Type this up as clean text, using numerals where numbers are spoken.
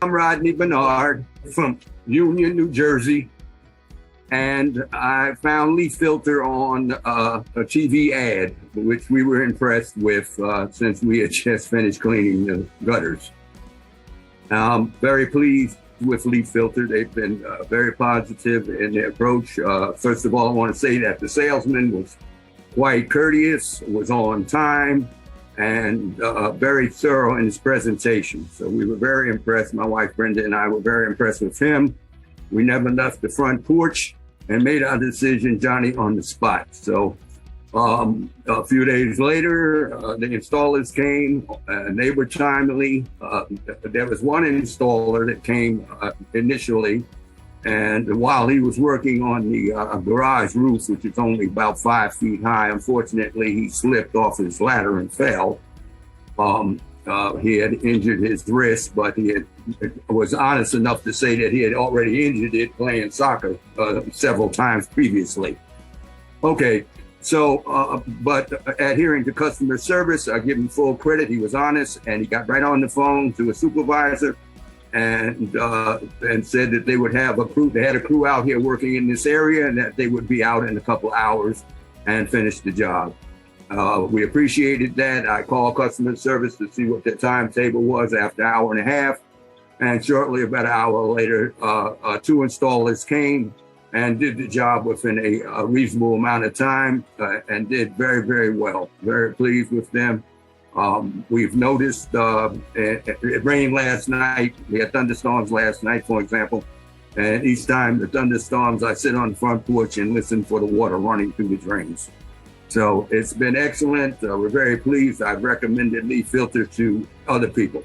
I'm Rodney Bernard from Union, New Jersey, and I found LeafFilter on a TV ad, which we were impressed with since we had just finished cleaning the gutters. I'm very pleased with LeafFilter. They've been very positive in their approach. First of all, I want to say that the salesman was quite courteous, was on time, and very thorough in his presentation. So we were very impressed. My wife Brenda and I were very impressed with him. We never left the front porch and made our decision, Johnny, on the spot. So a few days later, the installers came and they were timely. There was one installer that came initially, and while he was working on the garage roof, which is only about 5 feet high, unfortunately, he slipped off his ladder and fell. He had injured his wrist, but was honest enough to say that he had already injured it playing soccer several times previously. Okay, so, but adhering to customer service, I give him full credit. He was honest, and he got right on the phone to a supervisor and said that they would have a crew. They had a crew out here working in this area, and that they would be out in a couple hours and finish the job. We appreciated that. I called customer service to see what the timetable was after an hour and a half, and shortly, about an hour later, 2 installers came and did the job within a reasonable amount of time and did very, very well. Very pleased with them. We've noticed it rained last night. We had thunderstorms last night, for example. And each time the thunderstorms, I sit on the front porch and listen for the water running through the drains. So it's been excellent. We're very pleased. I've recommended LeafFilter to other people.